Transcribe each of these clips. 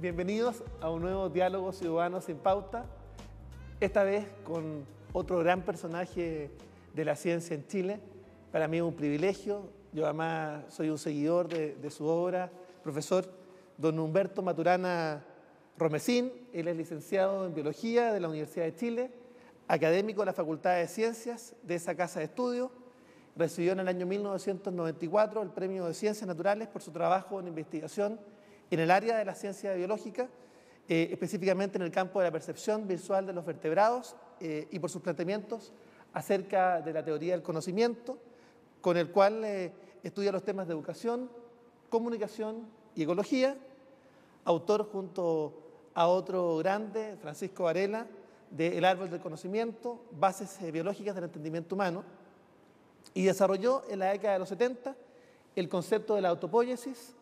Bienvenidos a un nuevo Diálogo Ciudadano sin Pauta, esta vez con otro gran personaje de la ciencia en Chile. Para mí es un privilegio, yo además soy un seguidor de su obra, profesor don Humberto Maturana Romesín. Él es licenciado en Biología de la Universidad de Chile, académico de la Facultad de Ciencias de esa casa de estudio. Recibió en el año 1994 el Premio de Ciencias Naturales por su trabajo en investigación en el área de la ciencia biológica, específicamente en el campo de la percepción visual de los vertebrados y por sus planteamientos acerca de la teoría del conocimiento, con el cual estudia los temas de educación, comunicación y ecología, autor junto a otro grande, Francisco Varela, de El árbol del conocimiento, bases biológicas del entendimiento humano, y desarrolló en la década de los 70 el concepto de la autopóiesis,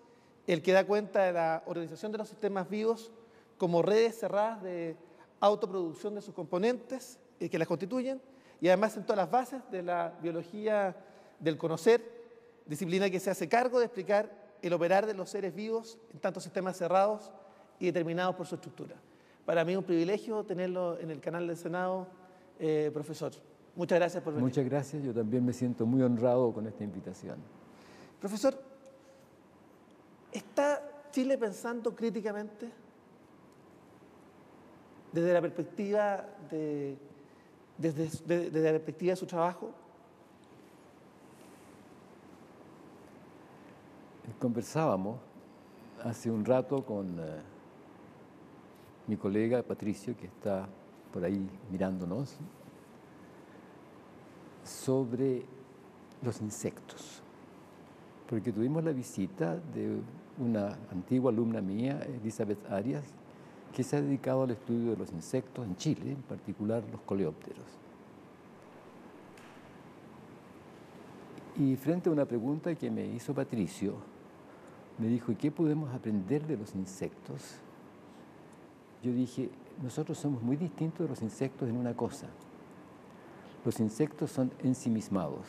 el que da cuenta de la organización de los sistemas vivos como redes cerradas de autoproducción de sus componentes que las constituyen, y además sentó las bases de la biología del conocer, disciplina que se hace cargo de explicar el operar de los seres vivos en tantos sistemas cerrados y determinados por su estructura. Para mí es un privilegio tenerlo en el canal del Senado, profesor. Muchas gracias por venir. Muchas gracias, yo también me siento muy honrado con esta invitación. Profesor, ¿está Chile pensando críticamente desde la perspectiva desde la perspectiva de su trabajo? Conversábamos hace un rato con mi colega Patricio, que está por ahí mirándonos, sobre los insectos, porque tuvimos la visita de una antigua alumna mía, Elizabeth Arias, que se ha dedicado al estudio de los insectos en Chile, en particular los coleópteros. Y frente a una pregunta que me hizo Patricio, me dijo, ¿y qué podemos aprender de los insectos? Yo dije, nosotros somos muy distintos de los insectos en una cosa. Los insectos son ensimismados.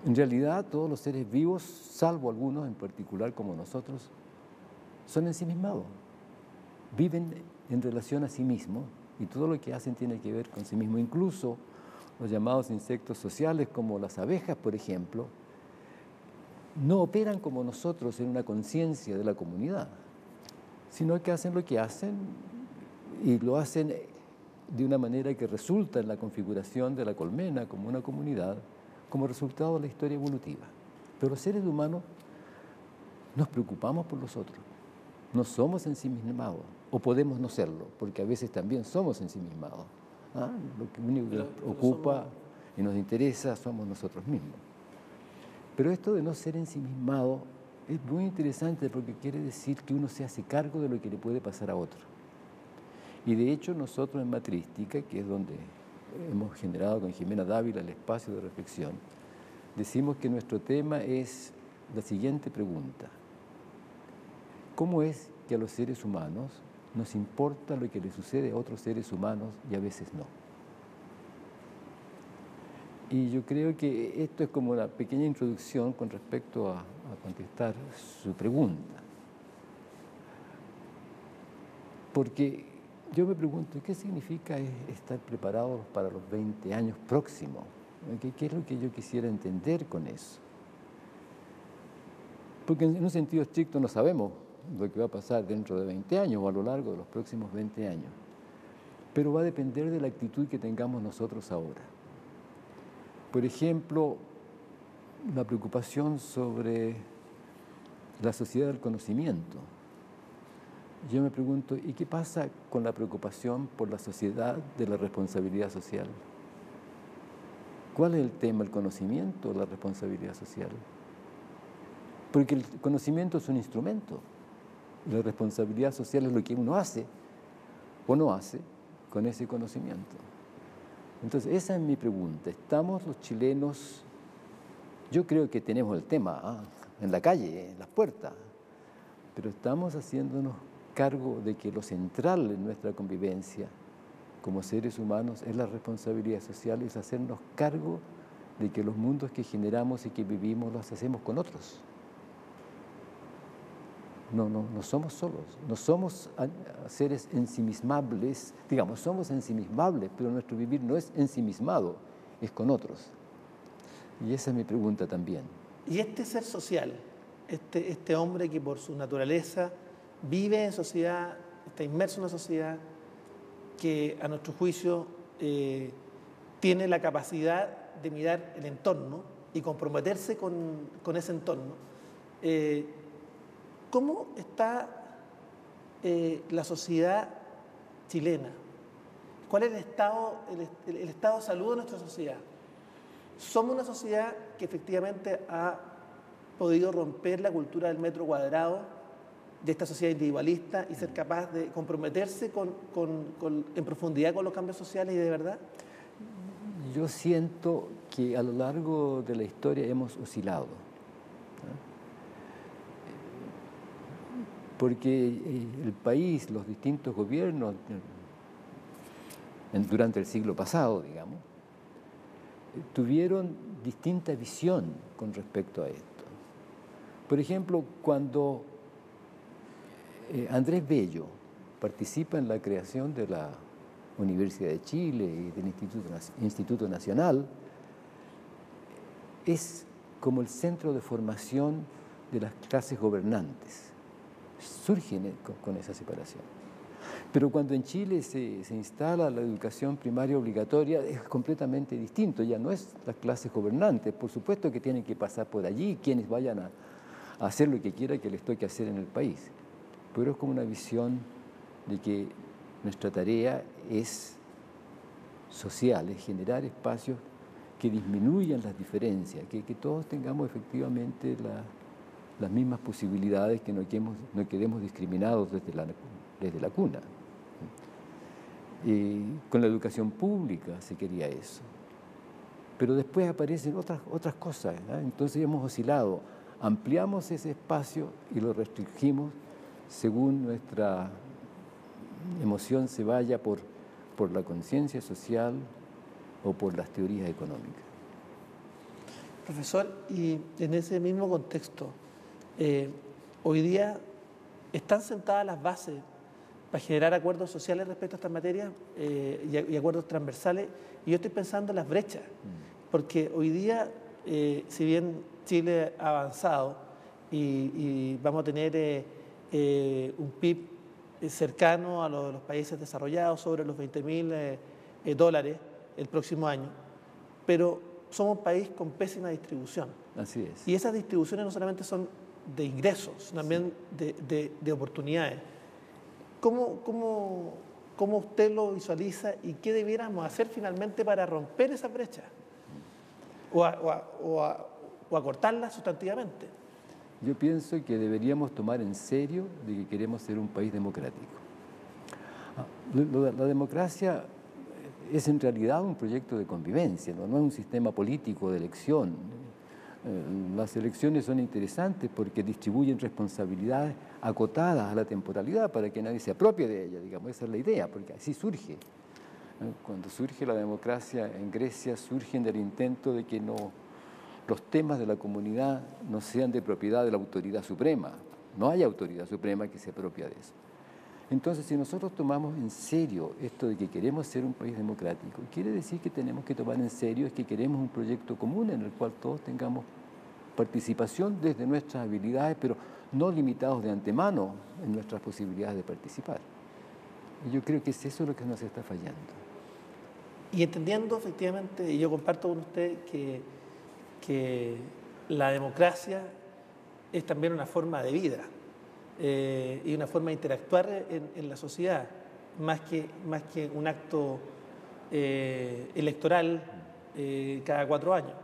En realidad, todos los seres vivos, salvo algunos en particular como nosotros, son ensimismados. Viven en relación a sí mismos y todo lo que hacen tiene que ver con sí mismo. Incluso los llamados insectos sociales, como las abejas, por ejemplo, no operan como nosotros en una conciencia de la comunidad, sino que hacen lo que hacen y lo hacen de una manera que resulta en la configuración de la colmena como una comunidad, como resultado de la historia evolutiva. Pero los seres humanos nos preocupamos por los otros, no somos ensimismados, o podemos no serlo, porque a veces también somos ensimismados. Lo único que nos ocupa y nos interesa somos nosotros mismos. Pero esto de no ser ensimismado es muy interesante porque quiere decir que uno se hace cargo de lo que le puede pasar a otro. Y de hecho nosotros en Matrística, que es donde hemos generado con Jimena Dávila el espacio de reflexión, decimos que nuestro tema es la siguiente pregunta: ¿cómo es que a los seres humanos nos importa lo que le sucede a otros seres humanos y a veces no? Y yo creo que esto es como una pequeña introducción con respecto a contestar su pregunta. Porque yo me pregunto, ¿qué significa estar preparados para los 20 años próximos? ¿Qué es lo que yo quisiera entender con eso? Porque en un sentido estricto no sabemos lo que va a pasar dentro de 20 años o a lo largo de los próximos 20 años. Pero va a depender de la actitud que tengamos nosotros ahora. Por ejemplo, la preocupación sobre la sociedad del conocimiento. Yo me pregunto, ¿y qué pasa con la preocupación por la sociedad de la responsabilidad social? ¿Cuál es el tema, el conocimiento o la responsabilidad social? Porque el conocimiento es un instrumento, y la responsabilidad social es lo que uno hace o no hace con ese conocimiento. Entonces, esa es mi pregunta. ¿Estamos los chilenos? Yo creo que tenemos el tema en la calle, en las puertas, pero estamos haciéndonos cargo de que lo central en nuestra convivencia como seres humanos es la responsabilidad social, es hacernos cargo de que los mundos que generamos y que vivimos los hacemos con otros. no somos solos, no somos seres ensimismables, digamos, somos ensimismables, pero nuestro vivir no es ensimismado, es con otros. Y esa es mi pregunta también. Y este ser social, este hombre que por su naturaleza vive en sociedad, está inmerso en una sociedad que a nuestro juicio tiene la capacidad de mirar el entorno y comprometerse con ese entorno. ¿Cómo está la sociedad chilena? ¿Cuál es el estado de salud de nuestra sociedad? Somos una sociedad que efectivamente ha podido romper la cultura del metro cuadrado, de esta sociedad individualista, y ser capaz de comprometerse en profundidad con los cambios sociales y de verdad. Yo siento que a lo largo de la historia hemos oscilado, ¿no? Porque el país, los distintos gobiernos durante el siglo pasado, digamos, tuvieron distinta visión con respecto a esto. Por ejemplo, cuando Andrés Bello participa en la creación de la Universidad de Chile y del Instituto Nacional, es como el centro de formación de las clases gobernantes. Surgen con esa separación. Pero cuando en Chile se instala la educación primaria obligatoria, es completamente distinto, ya no es las clases gobernantes, por supuesto que tienen que pasar por allí quienes vayan a hacer lo que quiera que les toque hacer en el país, pero es como una visión de que nuestra tarea es social, es generar espacios que disminuyan las diferencias, que todos tengamos efectivamente las mismas posibilidades, que no quedemos discriminados desde la cuna. Con la educación pública se quería eso. Pero después aparecen otras cosas, ¿no? Entonces hemos oscilado, ampliamos ese espacio y lo restringimos según nuestra emoción se vaya por la conciencia social o por las teorías económicas. Profesor, y en ese mismo contexto, hoy día están sentadas las bases para generar acuerdos sociales respecto a estas materias y acuerdos transversales, y yo estoy pensando en las brechas, porque hoy día, si bien Chile ha avanzado y vamos a tener un PIB cercano a los países desarrollados, sobre los $20.000 el próximo año, pero somos un país con pésima distribución. Así es. Y esas distribuciones no solamente son de ingresos, también de oportunidades. ¿Cómo usted lo visualiza y qué debiéramos hacer finalmente para romper esa brecha? O acortarla sustantivamente. Yo pienso que deberíamos tomar en serio de que queremos ser un país democrático. La democracia es en realidad un proyecto de convivencia, no es un sistema político de elección. Las elecciones son interesantes porque distribuyen responsabilidades acotadas a la temporalidad para que nadie se apropie de ellas, digamos, esa es la idea, porque así surge. Cuando surge la democracia en Grecia, surgen del intento de que los temas de la comunidad no sean de propiedad de la autoridad suprema, no hay autoridad suprema que se apropie de eso. Entonces, si nosotros tomamos en serio esto de que queremos ser un país democrático, quiere decir que tenemos que tomar en serio es que queremos un proyecto común en el cual todos tengamos participación desde nuestras habilidades, pero no limitados de antemano en nuestras posibilidades de participar. Y yo creo que es eso lo que nos está fallando. Y entendiendo efectivamente, y yo comparto con usted que la democracia es también una forma de vida y una forma de interactuar en la sociedad, más que un acto electoral cada 4 años.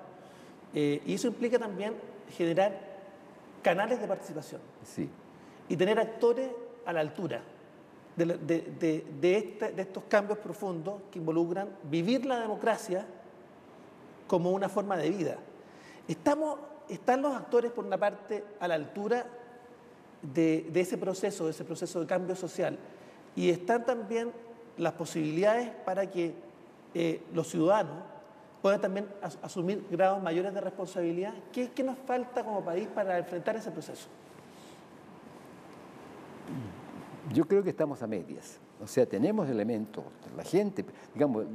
Y eso implica también generar canales de participación. Sí. Y tener actores a la altura de estos cambios profundos que involucran vivir la democracia como una forma de vida. ¿Están los actores, por una parte, a la altura de ese proceso de cambio social? Y están también las posibilidades para que los ciudadanos puedan también asumir grados mayores de responsabilidad. ¿Qué nos falta como país para enfrentar ese proceso? Yo creo que estamos a medias. O sea, tenemos elementos, la gente, digamos,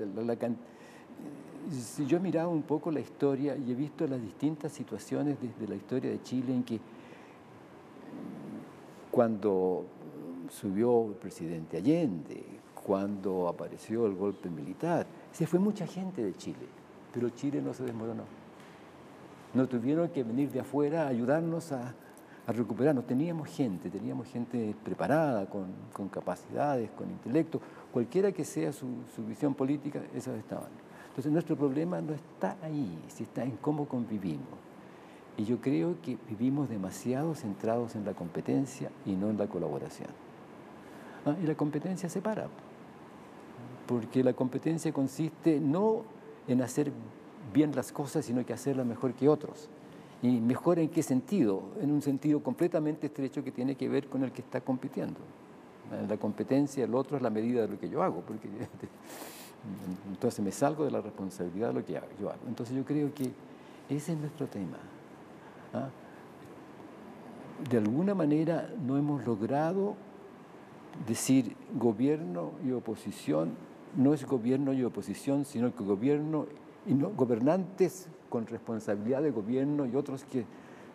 si yo he mirado un poco la historia y he visto las distintas situaciones desde la historia de Chile en que cuando subió el presidente Allende, cuando apareció el golpe militar, se fue mucha gente de Chile, pero Chile no se desmoronó. No tuvieron que venir de afuera a ayudarnos a recuperarnos. Teníamos gente preparada, con capacidades, con intelecto, cualquiera que sea su visión política, esas estaban. Entonces nuestro problema no está ahí, si está en cómo convivimos. Y yo creo que vivimos demasiado centrados en la competencia y no en la colaboración. Y la competencia separa, porque la competencia consiste no en hacer bien las cosas, sino que hacerlas mejor que otros. ¿Y mejor en qué sentido? En un sentido completamente estrecho que tiene que ver con el que está compitiendo. En la competencia el otro es la medida de lo que yo hago, porque entonces me salgo de la responsabilidad de lo que yo hago. Entonces yo creo que ese es nuestro tema. De alguna manera no hemos logrado decir gobierno y oposición, no es gobierno y oposición, sino que gobierno y gobernantes con responsabilidad de gobierno y otros que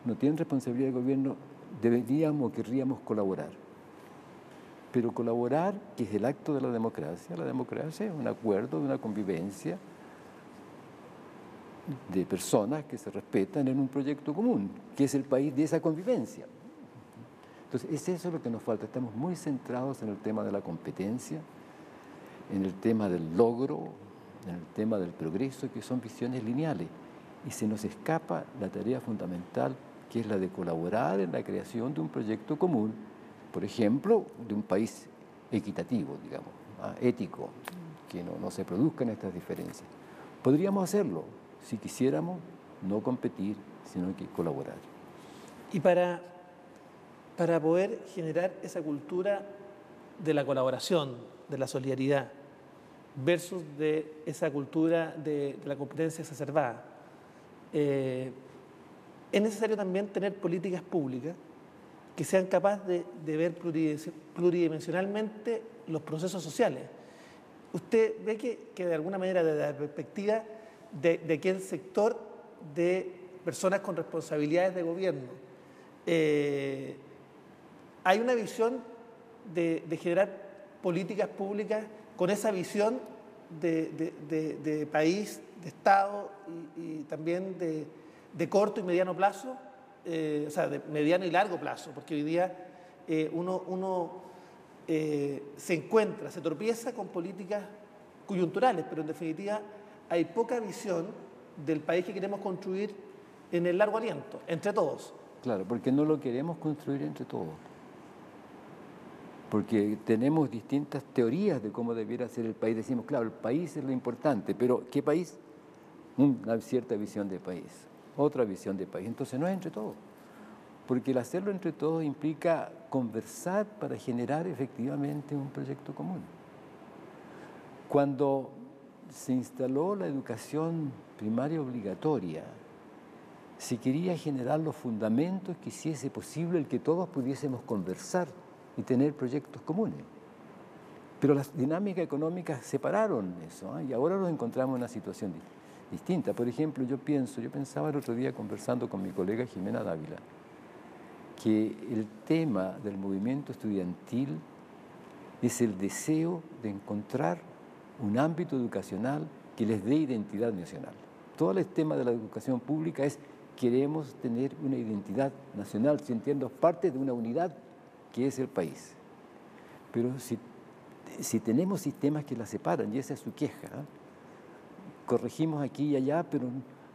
no tienen responsabilidad de gobierno, deberíamos o querríamos colaborar. Pero colaborar, que es el acto de la democracia es un acuerdo de una convivencia de personas que se respetan en un proyecto común, que es el país de esa convivencia. Entonces, es eso lo que nos falta. Estamos muy centrados en el tema de la competencia, en el tema del logro, en el tema del progreso, que son visiones lineales. Y se nos escapa la tarea fundamental, que es la de colaborar en la creación de un proyecto común, por ejemplo, de un país equitativo, digamos, ético, que no se produzcan estas diferencias. Podríamos hacerlo si quisiéramos no competir, sino que colaborar. Y para poder generar esa cultura de la colaboración, de la solidaridad, versus de esa cultura de la competencia exacerbada, es necesario también tener políticas públicas que sean capaces de ver pluridimensionalmente los procesos sociales. Usted ve que de alguna manera, desde la perspectiva de aquel sector de personas con responsabilidades de gobierno, hay una visión de generar políticas públicas con esa visión de país, de Estado y también de corto y mediano plazo, o sea, de mediano y largo plazo, porque hoy día uno se tropieza con políticas coyunturales, pero en definitiva hay poca visión del país que queremos construir en el largo aliento, entre todos. Claro, porque no lo queremos construir entre todos. Porque tenemos distintas teorías de cómo debiera ser el país. Decimos, claro, el país es lo importante, pero ¿qué país? Una cierta visión de país, otra visión de país. Entonces no es entre todos, porque el hacerlo entre todos implica conversar para generar efectivamente un proyecto común. Cuando se instaló la educación primaria obligatoria, se quería generar los fundamentos que hiciese posible el que todos pudiésemos conversar y tener proyectos comunes. Pero las dinámicas económicas separaron eso, y ahora nos encontramos en una situación distinta. Por ejemplo, yo pensaba el otro día conversando con mi colega Jimena Dávila, que el tema del movimiento estudiantil es el deseo de encontrar un ámbito educacional que les dé identidad nacional. Todo el tema de la educación pública es queremos tener una identidad nacional, sintiendo parte de una unidad que es el país. Pero si tenemos sistemas que la separan, y esa es su queja, corregimos aquí y allá, pero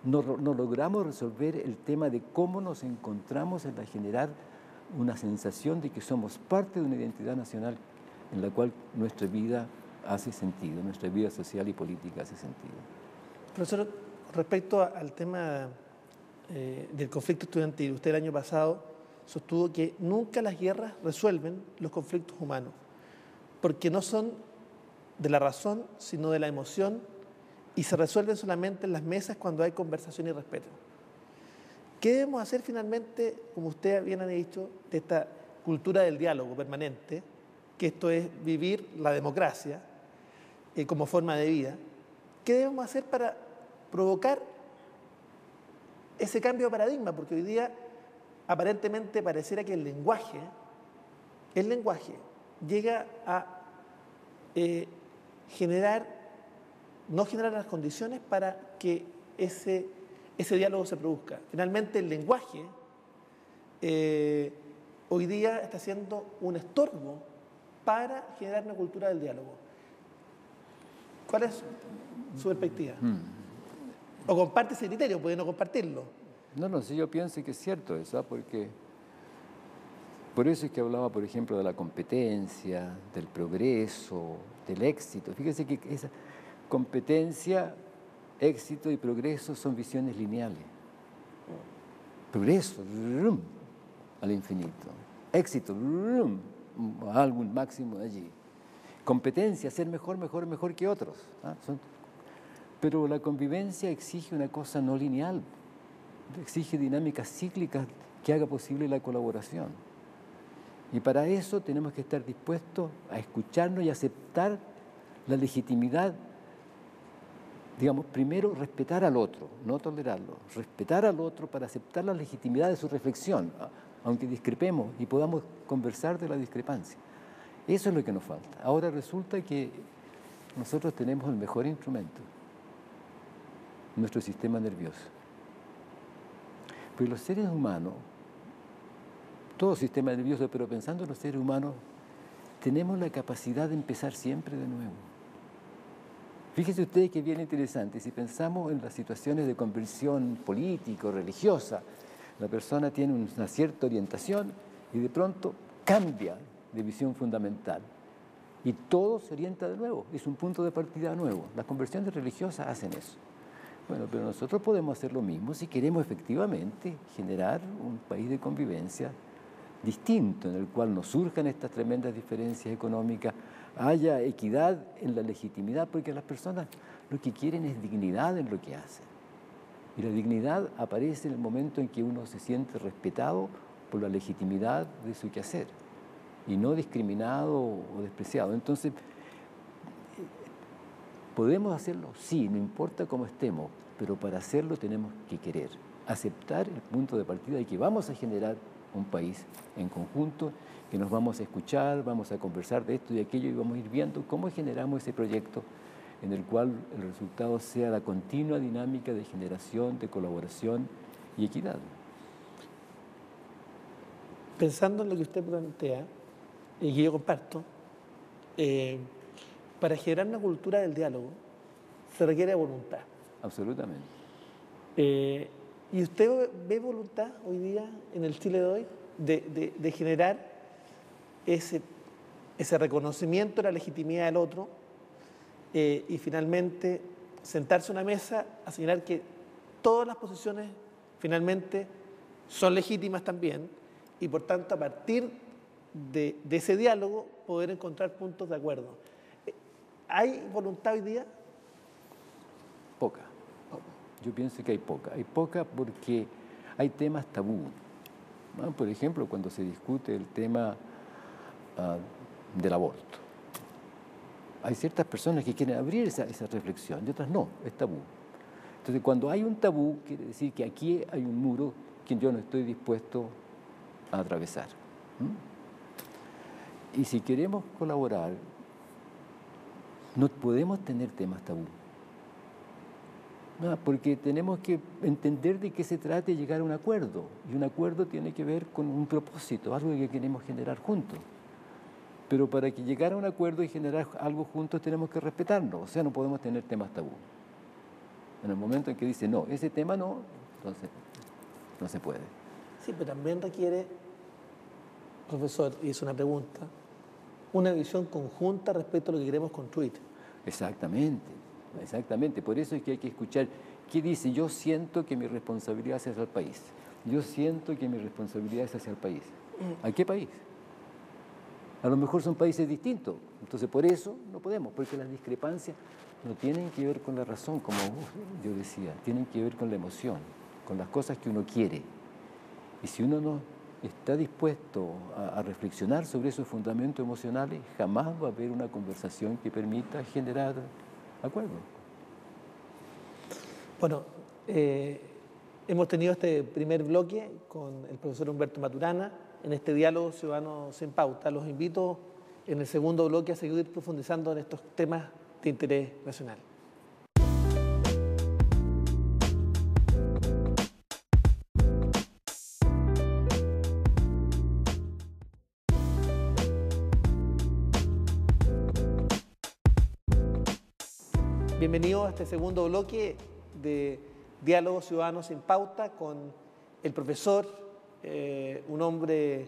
no logramos resolver el tema de cómo nos encontramos en generar una sensación de que somos parte de una identidad nacional en la cual nuestra vida hace sentido, nuestra vida social y política hace sentido. Profesor, respecto al tema del conflicto estudiantil, usted el año pasado sostuvo que nunca las guerras resuelven los conflictos humanos, porque no son de la razón, sino de la emoción, y se resuelven solamente en las mesas cuando hay conversación y respeto. ¿Qué debemos hacer finalmente, como usted bien ha dicho, de esta cultura del diálogo permanente, que esto es vivir la democracia como forma de vida, ¿qué debemos hacer para provocar ese cambio de paradigma? Porque hoy día aparentemente pareciera que el lenguaje llega a no generar las condiciones para que ese diálogo se produzca. Finalmente el lenguaje hoy día está siendo un estorbo para generar una cultura del diálogo. ¿Cuál es su perspectiva? ¿O comparte ese criterio? ¿Puede no compartirlo? No, sí, yo pienso que es cierto eso, porque por eso es que hablaba, por ejemplo, de la competencia, del progreso, del éxito. Fíjese que esa competencia, éxito y progreso son visiones lineales. Progreso, rum, al infinito. Éxito, rum, a algún máximo de allí. Competencia, ser mejor que otros. Pero la convivencia exige una cosa no lineal, exige dinámicas cíclicas que haga posible la colaboración. Y para eso tenemos que estar dispuestos a escucharnos y aceptar la legitimidad. Digamos, primero respetar al otro, no tolerarlo. Respetar al otro para aceptar la legitimidad de su reflexión, aunque discrepemos y podamos conversar de la discrepancia. Eso es lo que nos falta. Ahora resulta que nosotros tenemos el mejor instrumento, nuestro sistema nervioso. Pues los seres humanos, todo sistema nervioso, pero pensando en los seres humanos, tenemos la capacidad de empezar siempre de nuevo. Fíjense ustedes que es bien interesante, si pensamos en las situaciones de conversión política o religiosa, la persona tiene una cierta orientación y de pronto cambia de visión fundamental y todo se orienta de nuevo, es un punto de partida nuevo. Las conversiones religiosas hacen eso. Bueno, pero nosotros podemos hacer lo mismo si queremos efectivamente generar un país de convivencia distinto, en el cual no surjan estas tremendas diferencias económicas, haya equidad en la legitimidad, porque las personas lo que quieren es dignidad en lo que hacen. Y la dignidad aparece en el momento en que uno se siente respetado por la legitimidad de su quehacer y no discriminado o despreciado. Entonces, ¿podemos hacerlo? Sí, no importa cómo estemos, pero para hacerlo tenemos que querer, aceptar el punto de partida de que vamos a generar un país en conjunto, que nos vamos a escuchar, vamos a conversar de esto y de aquello y vamos a ir viendo cómo generamos ese proyecto en el cual el resultado sea la continua dinámica de generación, de colaboración y equidad. Pensando en lo que usted plantea, y que yo comparto, para generar una cultura del diálogo se requiere voluntad. Absolutamente. ¿Y usted ve voluntad hoy día en el Chile de hoy de generar ese reconocimiento de la legitimidad del otro y finalmente sentarse a una mesa a señalar que todas las posiciones finalmente son legítimas también y por tanto a partir de ese diálogo poder encontrar puntos de acuerdo? ¿Hay voluntad hoy día? Poca. Yo pienso que hay poca. Hay poca porque hay temas tabú, ¿no? Por ejemplo, cuando se discute el tema del aborto. Hay ciertas personas que quieren abrir esa reflexión y otras no, es tabú. Entonces, cuando hay un tabú, quiere decir que aquí hay un muro que yo no estoy dispuesto a atravesar. Y si queremos colaborar, no podemos tener temas tabú. Porque tenemos que entender de qué se trata y llegar a un acuerdo. Y un acuerdo tiene que ver con un propósito, algo que queremos generar juntos. Pero para que llegar a un acuerdo y generar algo juntos tenemos que respetarnos. O sea, no podemos tener temas tabú. En el momento en que dice, no, ese tema no, entonces no se puede. Sí, pero también requiere, profesor, y es una pregunta, una visión conjunta respecto a lo que queremos construir. Exactamente. Exactamente, por eso es que hay que escuchar qué dice. Yo siento que mi responsabilidad es hacia el país. Yo siento que mi responsabilidad es hacia el país. ¿A qué país? A lo mejor son países distintos. Entonces, por eso no podemos, porque las discrepancias no tienen que ver con la razón, como yo decía, tienen que ver con la emoción, con las cosas que uno quiere. Y si uno está dispuesto a reflexionar sobre esos fundamentos emocionales, jamás va a haber una conversación que permita generar acuerdo. Bueno, hemos tenido este primer bloque con el profesor Humberto Maturana en este diálogo ciudadano sin pauta. Los invito en el segundo bloque a seguir profundizando en estos temas de interés nacional. Bienvenido a este segundo bloque de Diálogo Ciudadano sin Pauta con el profesor, un hombre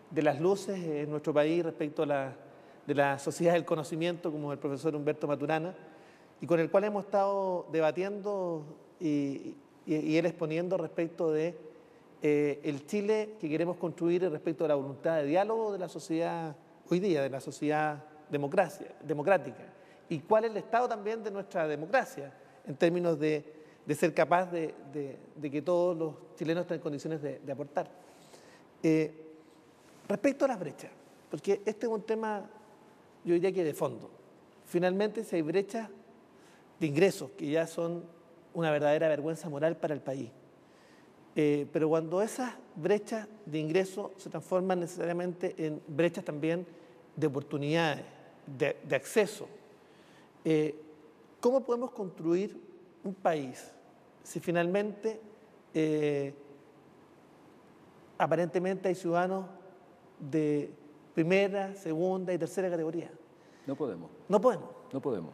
de las luces en nuestro país respecto de la sociedad del conocimiento, como el profesor Humberto Maturana, y con el cual hemos estado debatiendo y él exponiendo respecto de el Chile que queremos construir respecto a la voluntad de diálogo de la sociedad hoy día, de la sociedad democrática. Y cuál es el estado también de nuestra democracia, en términos de ser capaz de que todos los chilenos estén en condiciones de aportar. Respecto a las brechas, porque este es un tema, yo diría que de fondo. Finalmente, si hay brechas de ingresos, que ya son una verdadera vergüenza moral para el país, pero cuando esas brechas de ingresos se transforman necesariamente en brechas también de oportunidades, de acceso, ¿cómo podemos construir un país si finalmente aparentemente hay ciudadanos de primera, segunda y tercera categoría? No podemos. No podemos. No podemos.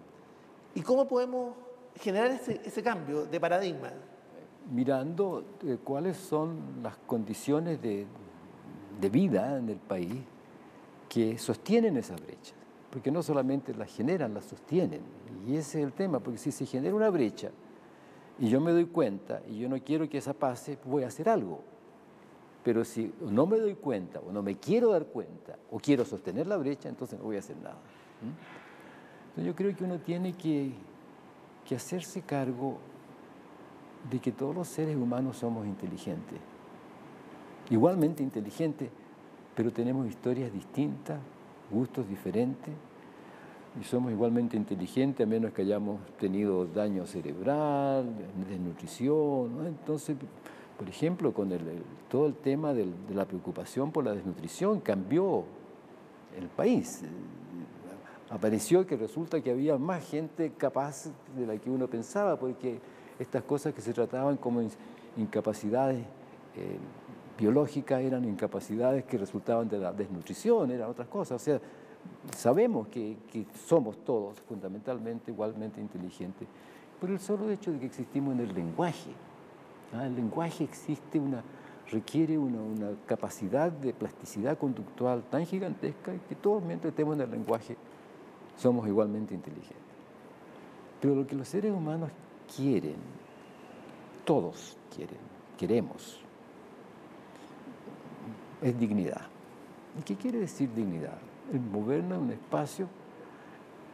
¿Y cómo podemos generar ese cambio de paradigma? Mirando cuáles son las condiciones de vida en el país que sostienen esas brechas. Porque no solamente las generan, las sostienen. Y ese es el tema, porque si se genera una brecha y yo me doy cuenta y yo no quiero que esa pase, voy a hacer algo. Pero si no me doy cuenta o no me quiero dar cuenta o quiero sostener la brecha, entonces no voy a hacer nada. Entonces yo creo que uno tiene que hacerse cargo de que todos los seres humanos somos inteligentes. Igualmente inteligentes, pero tenemos historias distintas, gustos diferentes, y somos igualmente inteligentes a menos que hayamos tenido daño cerebral, desnutrición, ¿no? Entonces, por ejemplo, con todo el tema de la preocupación por la desnutrición cambió el país. Apareció que resulta que había más gente capaz de la que uno pensaba, porque estas cosas que se trataban como incapacidades biológicas eran incapacidades que resultaban de la desnutrición, eran otras cosas. O sea, sabemos que somos todos fundamentalmente igualmente inteligentes por el solo hecho de que existimos en el lenguaje. El lenguaje requiere una capacidad de plasticidad conductual tan gigantesca que todos, mientras estemos en el lenguaje, somos igualmente inteligentes. Pero lo que los seres humanos quieren, todos queremos, es dignidad. ¿Y qué quiere decir dignidad? El movernos en un espacio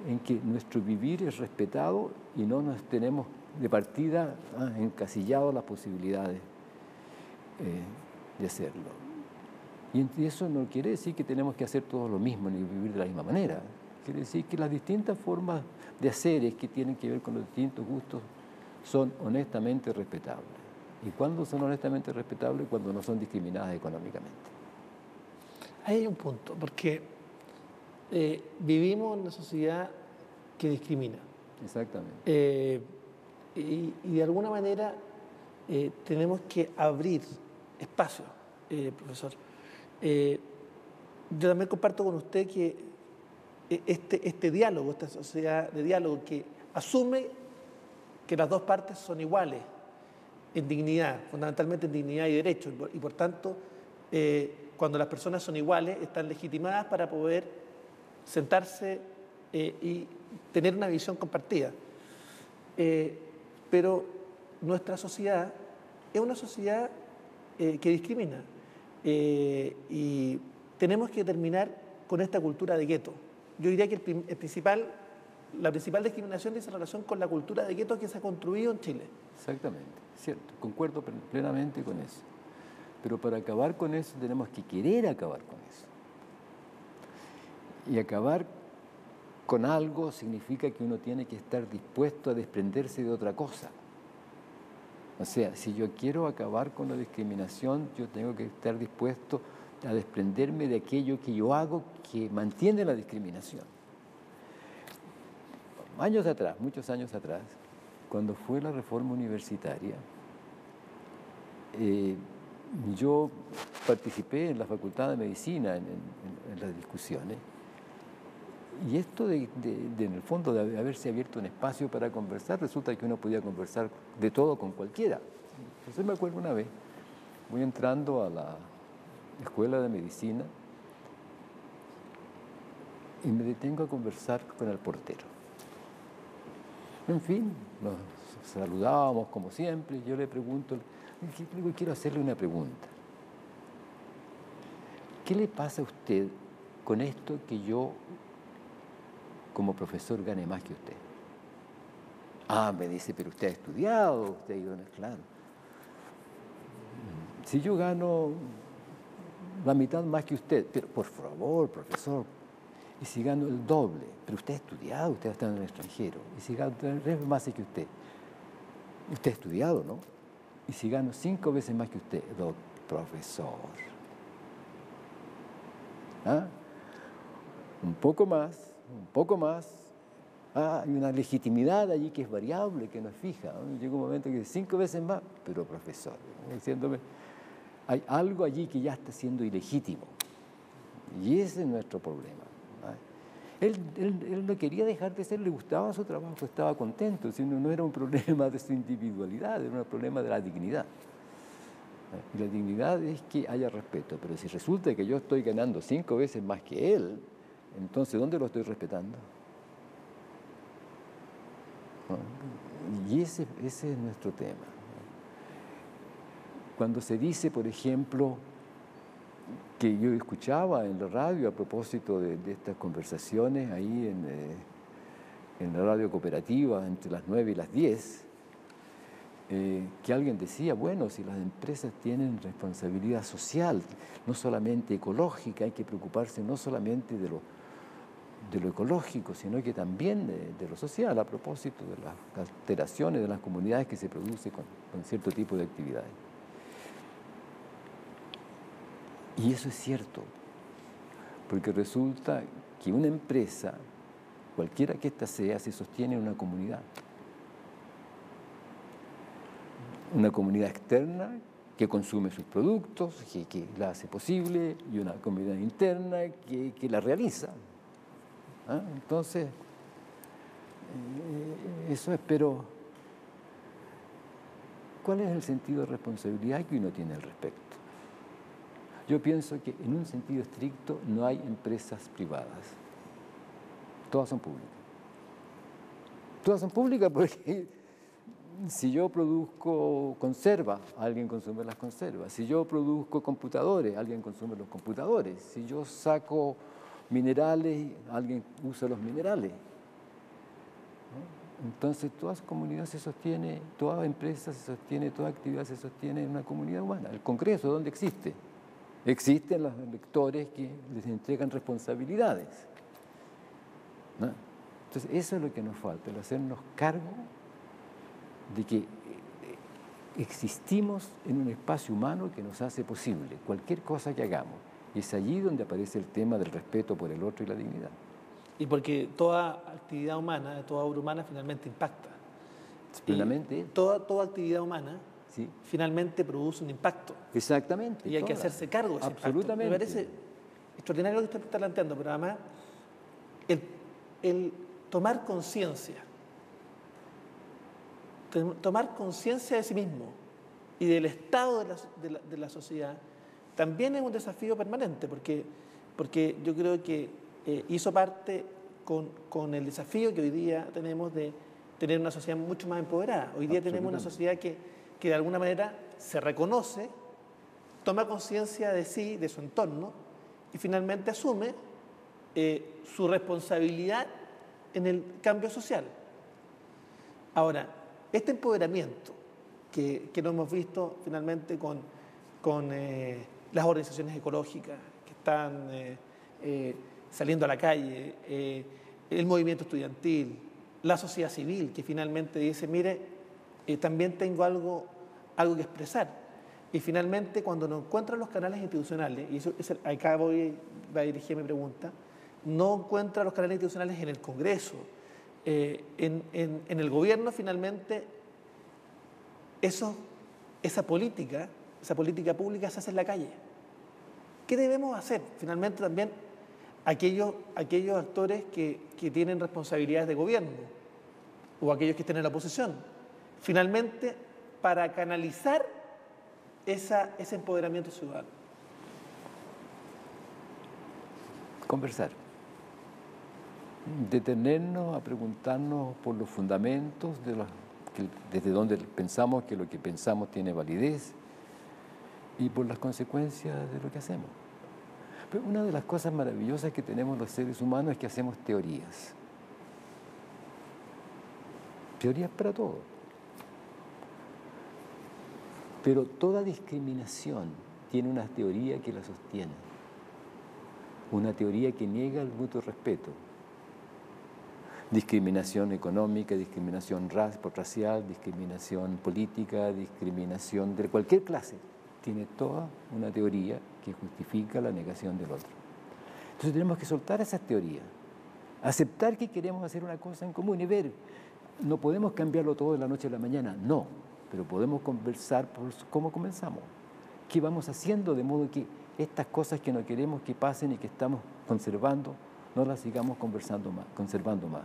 en que nuestro vivir es respetado y no nos tenemos de partida encasillado las posibilidades de hacerlo. Y eso no quiere decir que tenemos que hacer todo lo mismo ni vivir de la misma manera. Quiere decir que las distintas formas de haceres que tienen que ver con los distintos gustos son honestamente respetables. ¿Y cuándo son honestamente respetables? Cuando no son discriminadas económicamente. Ahí hay un punto, porque vivimos en una sociedad que discrimina. Exactamente. Y de alguna manera tenemos que abrir espacio, profesor. Yo también comparto con usted que este diálogo, esta sociedad de diálogo que asume que las dos partes son iguales en dignidad, fundamentalmente en dignidad y derecho, y por tanto, cuando las personas son iguales, están legitimadas para poder sentarse y tener una visión compartida. Pero nuestra sociedad es una sociedad que discrimina y tenemos que terminar con esta cultura de gueto. Yo diría que la principal discriminación tiene relación con la cultura de gueto que se ha construido en Chile. Exactamente, cierto, concuerdo plenamente con eso. Pero para acabar con eso tenemos que querer acabar con eso. Y acabar con algo significa que uno tiene que estar dispuesto a desprenderse de otra cosa. O sea, si yo quiero acabar con la discriminación, yo tengo que estar dispuesto a desprenderme de aquello que yo hago que mantiene la discriminación. Años atrás, muchos años atrás, cuando fue la reforma universitaria, yo participé en la Facultad de Medicina en las discusiones, y esto en el fondo de haberse abierto un espacio para conversar, resulta que uno podía conversar de todo con cualquiera. Entonces me acuerdo una vez, voy entrando a la escuela de medicina y me detengo a conversar con el portero. En fin, nos saludábamos como siempre, yo le pregunto, quiero hacerle una pregunta. ¿Qué le pasa a usted con esto que yo, como profesor, gane más que usted? Ah, me dice, pero usted ha estudiado, usted ha ido, claro. Si yo gano la mitad más que usted, pero por favor, profesor, y si gano el doble, pero usted ha estudiado, usted ha estado en el extranjero, y si gano 3 veces más que usted ha estudiado, ¿no? Y si gano 5 veces más que usted, profesor. ¿Ah? Un poco más. Hay una legitimidad allí que es variable, que no es fija, ¿no? Llega un momento que 5 veces más, pero profesor, ¿no? Diciéndome, hay algo allí que ya está siendo ilegítimo. Y ese es nuestro problema. Él no quería dejar de ser, le gustaba su trabajo, estaba contento, sino no era un problema de su individualidad, era un problema de la dignidad. Y la dignidad es que haya respeto, pero si resulta que yo estoy ganando 5 veces más que él, entonces ¿dónde lo estoy respetando? Y ese es nuestro tema. Cuando se dice, por ejemplo, que yo escuchaba en la radio a propósito de estas conversaciones ahí en la radio cooperativa entre las 9 y las 10, que alguien decía, bueno, si las empresas tienen responsabilidad social, no solamente ecológica, hay que preocuparse no solamente de lo ecológico, sino que también de lo social, a propósito de las alteraciones de las comunidades que se producen con cierto tipo de actividades. Y eso es cierto, porque resulta que una empresa, cualquiera que ésta sea, se sostiene en una comunidad. Una comunidad externa que consume sus productos, que la hace posible, y una comunidad interna que la realiza. ¿Ah? Entonces, eso es, pero ¿cuál es el sentido de responsabilidad que uno tiene al respecto? Yo pienso que en un sentido estricto no hay empresas privadas. Todas son públicas. Todas son públicas porque si yo produzco conservas, alguien consume las conservas. Si yo produzco computadores, alguien consume los computadores. Si yo saco minerales, alguien usa los minerales. ¿No? Entonces, toda comunidad se sostiene, toda empresa se sostiene, toda actividad se sostiene en una comunidad humana. El Congreso, ¿dónde existe? Existen los electores que les entregan responsabilidades, ¿no? Entonces, eso es lo que nos falta, el hacernos cargo de que existimos en un espacio humano que nos hace posible cualquier cosa que hagamos. Y es allí donde aparece el tema del respeto por el otro y la dignidad. Y porque toda actividad humana, toda obra humana finalmente impacta. Plenamente. Toda actividad humana, sí, finalmente produce un impacto. Exactamente. Y hay que hacerse cargo de ese absolutamente impacto. Me parece extraordinario lo que usted está planteando, pero además el tomar conciencia de sí mismo y del estado de la sociedad también es un desafío permanente, porque yo creo que hizo parte con el desafío que hoy día tenemos de tener una sociedad mucho más empoderada. Hoy día tenemos una sociedad que de alguna manera se reconoce, toma conciencia de sí, de su entorno, y finalmente asume su responsabilidad en el cambio social. Ahora, este empoderamiento que lo hemos visto finalmente con con las organizaciones ecológicas que están saliendo a la calle, el movimiento estudiantil, la sociedad civil que finalmente dice, mire, también tengo algo que expresar. Y finalmente, cuando no encuentran los canales institucionales, y acá va a dirigir mi pregunta, no encuentra los canales institucionales en el Congreso, en el gobierno, finalmente, esa política pública se hace en la calle. ¿Qué debemos hacer? Finalmente también aquellos actores que tienen responsabilidades de gobierno o aquellos que estén en la oposición, finalmente para canalizar ese empoderamiento ciudadano. Conversar. Detenernos a preguntarnos por los fundamentos desde donde pensamos que lo que pensamos tiene validez y por las consecuencias de lo que hacemos. Pero una de las cosas maravillosas que tenemos los seres humanos es que hacemos teorías. Teorías para todo. Pero toda discriminación tiene una teoría que la sostiene. Una teoría que niega el mutuo respeto. Discriminación económica, discriminación racial, discriminación política, discriminación de cualquier clase. Tiene toda una teoría que justifica la negación del otro. Entonces tenemos que soltar esas teorías, aceptar que queremos hacer una cosa en común y ver, no podemos cambiarlo todo de la noche a la mañana, no, pero podemos conversar por cómo comenzamos, qué vamos haciendo de modo que estas cosas que no queremos que pasen y que estamos conservando, no las sigamos conversando más, conservando más.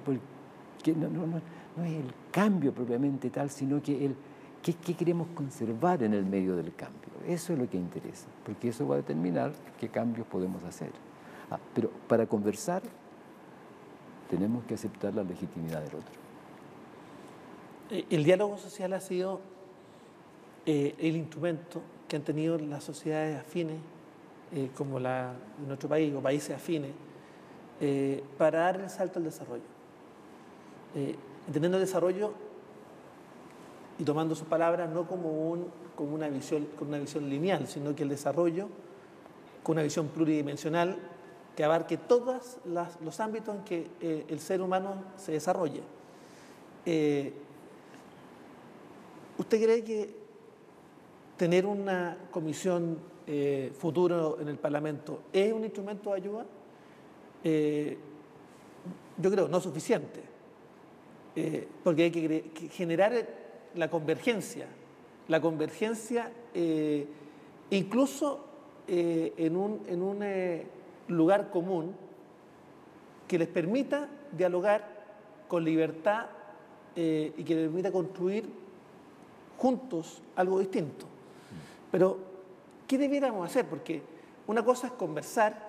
Porque no es el cambio propiamente tal, sino que ¿qué queremos conservar en el medio del cambio? Eso es lo que interesa, porque eso va a determinar qué cambios podemos hacer. Pero para conversar tenemos que aceptar la legitimidad del otro. El diálogo social ha sido el instrumento que han tenido las sociedades afines, como la de nuestro país, o países afines, para dar el salto al desarrollo. Entendiendo el desarrollo y tomando sus palabras no como una visión lineal, sino que el desarrollo con una visión pluridimensional que abarque todos los ámbitos en que el ser humano se desarrolla. ¿Usted cree que tener una comisión futuro en el Parlamento es un instrumento de ayuda? Yo creo no suficiente, porque hay que generar la convergencia incluso en un lugar común que les permita dialogar con libertad y que les permita construir juntos algo distinto. Pero, ¿qué debiéramos hacer? Porque una cosa es conversar,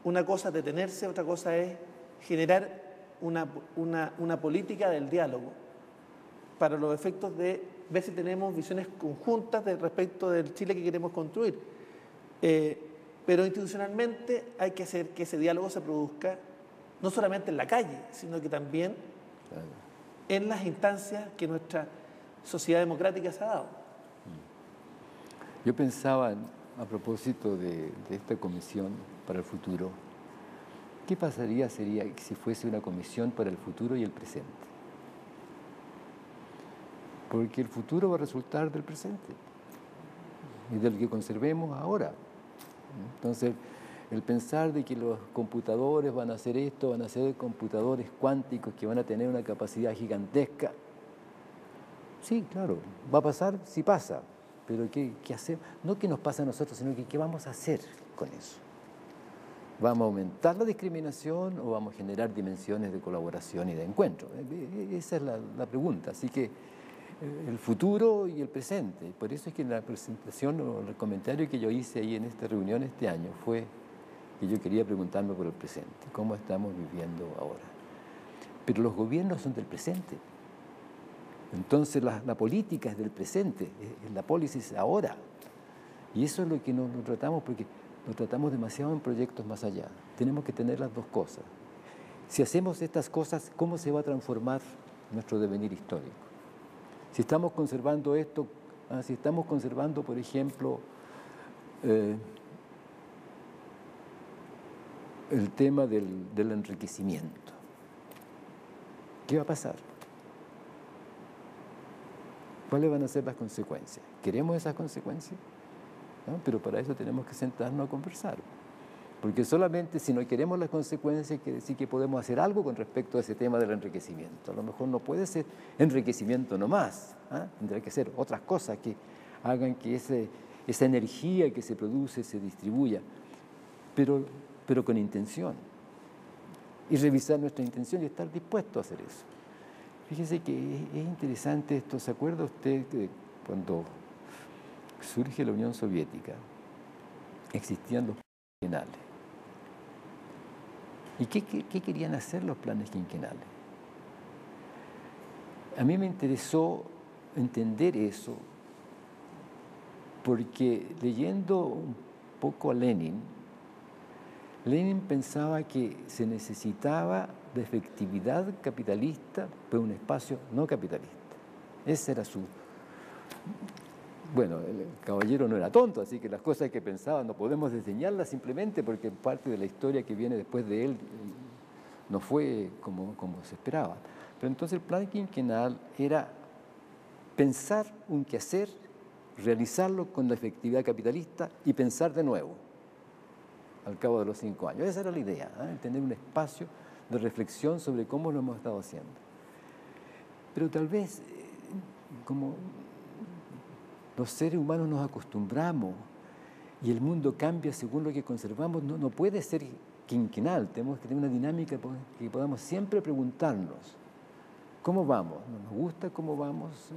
una cosa es detenerse, otra cosa es generar una política del diálogo para los efectos de ver si tenemos visiones conjuntas respecto del Chile que queremos construir. Pero institucionalmente hay que hacer que ese diálogo se produzca no solamente en la calle, sino que también en las instancias que nuestra sociedad democrática se ha dado. Yo pensaba, a propósito de esta comisión para el futuro, ¿qué pasaría si fuese una comisión para el futuro y el presente? Porque el futuro va a resultar del presente y del que conservemos ahora. Entonces, el pensar de que los computadores van a hacer esto, van a ser computadores cuánticos que van a tener una capacidad gigantesca, sí, claro, va a pasar si pasa, pero ¿qué hacemos? No que nos pase a nosotros, sino que ¿qué vamos a hacer con eso? ¿Vamos a aumentar la discriminación o vamos a generar dimensiones de colaboración y de encuentro? Esa es la pregunta. Así que el futuro y el presente. Por eso es que en la presentación o el comentario que yo hice ahí en esta reunión este año fue que yo quería preguntarme por el presente, cómo estamos viviendo ahora. Pero los gobiernos son del presente. Entonces la política es del presente, es la policy ahora. Y eso es lo que nos tratamos, porque nos tratamos demasiado en proyectos más allá. Tenemos que tener las dos cosas. Si hacemos estas cosas, ¿cómo se va a transformar nuestro devenir histórico? Si estamos conservando esto, Si estamos conservando, por ejemplo, el tema del enriquecimiento, ¿qué va a pasar? ¿Cuáles van a ser las consecuencias? ¿Queremos esas consecuencias? ¿No? Pero para eso tenemos que sentarnos a conversar. Porque solamente si no queremos las consecuencias, quiere decir que podemos hacer algo con respecto a ese tema del enriquecimiento. A lo mejor no puede ser enriquecimiento nomás, tendrá que ser otras cosas que hagan que esa energía que se produce se distribuya, pero con intención. Y revisar nuestra intención y estar dispuesto a hacer eso. Fíjese que es interesante esto. ¿Se acuerda usted que cuando surge la Unión Soviética existían los planes quinquenales? ¿Y qué querían hacer los planes quinquenales? A mí me interesó entender eso porque leyendo un poco a Lenin pensaba que se necesitaba de efectividad capitalista, pero un espacio no capitalista. Ese era su... Bueno, el caballero no era tonto, así que las cosas que pensaba no podemos diseñarlas simplemente porque parte de la historia que viene después de él no fue como se esperaba. Pero entonces el plan quinquenal era pensar un quehacer, realizarlo con la efectividad capitalista y pensar de nuevo al cabo de los 5 años. Esa era la idea, tener un espacio de reflexión sobre cómo lo hemos estado haciendo. Pero tal vez, como los seres humanos nos acostumbramos y el mundo cambia según lo que conservamos, no puede ser quinquenal. Tenemos que tener una dinámica que podamos siempre preguntarnos, ¿cómo vamos? ¿Nos gusta cómo vamos?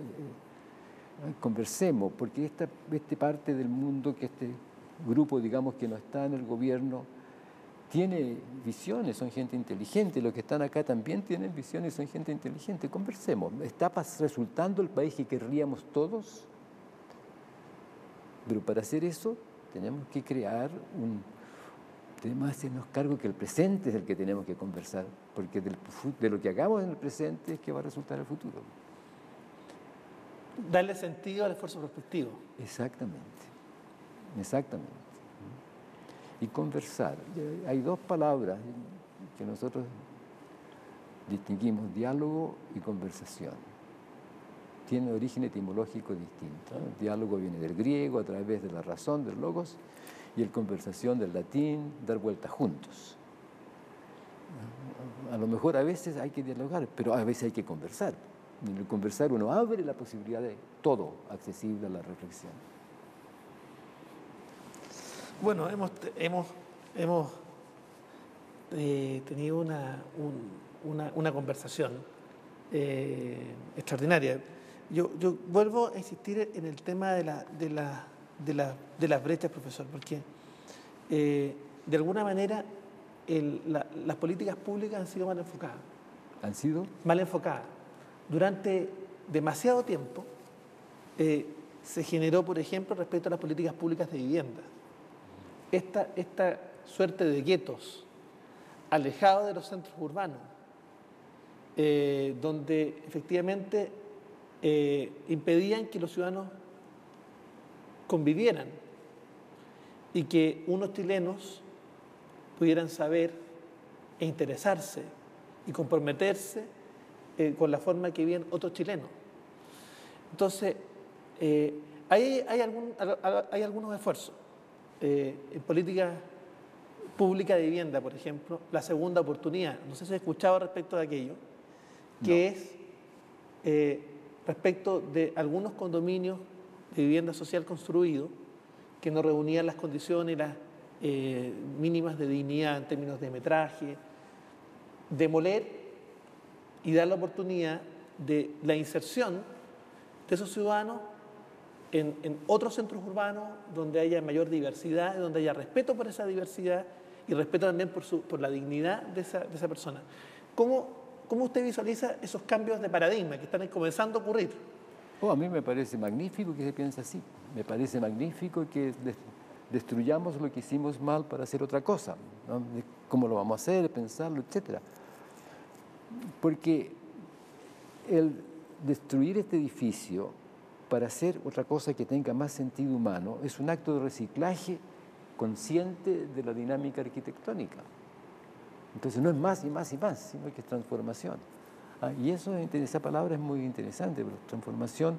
Conversemos, porque esta parte del mundo, que este grupo, digamos, que no está en el gobierno, tiene visiones, son gente inteligente. Los que están acá también tienen visiones, son gente inteligente. Conversemos. ¿Está resultando el país que querríamos todos? Pero para hacer eso tenemos que tenemos que hacernos cargo que el presente es el que tenemos que conversar, porque de lo que hagamos en el presente es que va a resultar el futuro. Darle sentido al esfuerzo prospectivo. Exactamente. Y conversar. Hay 2 palabras que nosotros distinguimos, diálogo y conversación. Tiene origen etimológico distinto. El diálogo viene del griego a través de la razón, del logos, y el conversación del latín, dar vueltas juntos. A lo mejor a veces hay que dialogar, pero a veces hay que conversar. En el conversar uno abre la posibilidad de todo accesible a la reflexión. Bueno, hemos tenido una conversación extraordinaria. Yo vuelvo a insistir en el tema de las brechas, profesor, porque de alguna manera las políticas públicas han sido mal enfocadas. ¿Han sido? Mal enfocadas. Durante demasiado tiempo se generó, por ejemplo, respecto a las políticas públicas de vivienda, esta suerte de guetos alejados de los centros urbanos, donde efectivamente impedían que los ciudadanos convivieran y que unos chilenos pudieran saber e interesarse y comprometerse con la forma que viven otros chilenos. Entonces, hay algunos esfuerzos. En política pública de vivienda, por ejemplo, la segunda oportunidad. No sé si he escuchado respecto de aquello, que es respecto de algunos condominios de vivienda social construidos que no reunían las condiciones mínimas de dignidad en términos de metraje, demoler y dar la oportunidad de la inserción de esos ciudadanos en otros centros urbanos donde haya mayor diversidad, donde haya respeto por esa diversidad y respeto también por la dignidad de esa persona. ¿Cómo usted visualiza esos cambios de paradigma que están comenzando a ocurrir? A mí me parece magnífico que se piense así. Me parece magnífico que destruyamos lo que hicimos mal para hacer otra cosa, ¿no? Cómo lo vamos a hacer, pensarlo, etc. Porque el destruir este edificio para hacer otra cosa que tenga más sentido humano, es un acto de reciclaje consciente de la dinámica arquitectónica. Entonces no es más y más y más, sino que es transformación. Y eso, esa palabra es muy interesante, porque transformación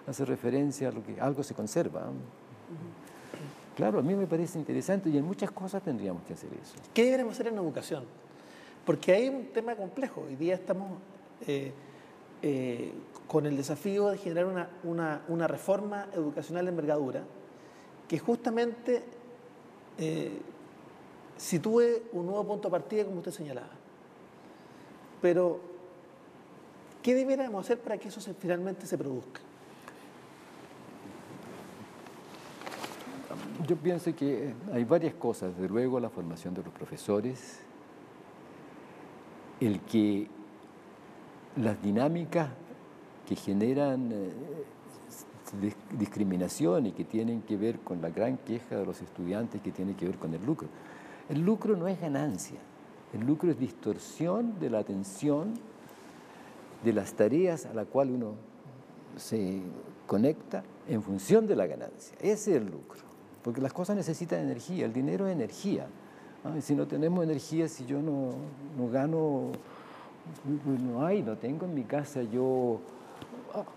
hace referencia a lo que algo se conserva. Claro, a mí me parece interesante y en muchas cosas tendríamos que hacer eso. ¿Qué deberíamos hacer en educación? Porque hay un tema complejo. Hoy día estamos con el desafío de generar una reforma educacional de envergadura que justamente sitúe un nuevo punto de partida, como usted señalaba. Pero, ¿qué deberíamos hacer para que eso finalmente se produzca? Yo pienso que hay varias cosas. Desde luego, la formación de los profesores, el que las dinámicas que generan discriminación y que tienen que ver con la gran queja de los estudiantes que tiene que ver con el lucro. El lucro no es ganancia, el lucro es distorsión de la atención de las tareas a las cuales uno se conecta en función de la ganancia. Ese es el lucro, porque las cosas necesitan energía, el dinero es energía. Si no tenemos energía, si yo no gano, no tengo en mi casa yo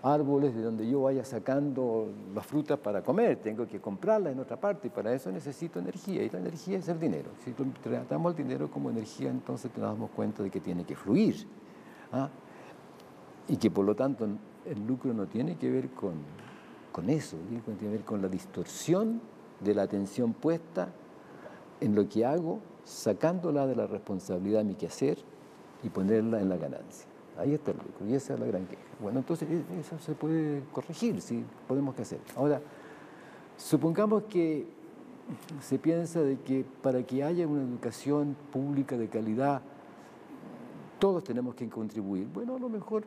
árboles de donde yo vaya sacando las frutas para comer, tengo que comprarlas en otra parte y para eso necesito energía y la energía es el dinero. Si tratamos el dinero como energía, entonces nos damos cuenta de que tiene que fluir y que por lo tanto el lucro no tiene que ver con eso, tiene que ver con la distorsión de la atención puesta en lo que hago, sacándola de la responsabilidad de mi quehacer y ponerla en la ganancia. Ahí está el lucro y esa es la gran queja. Bueno, entonces eso se puede corregir, sí, podemos que hacer. Ahora, supongamos que se piensa de que para que haya una educación pública de calidad, todos tenemos que contribuir. Bueno, a lo mejor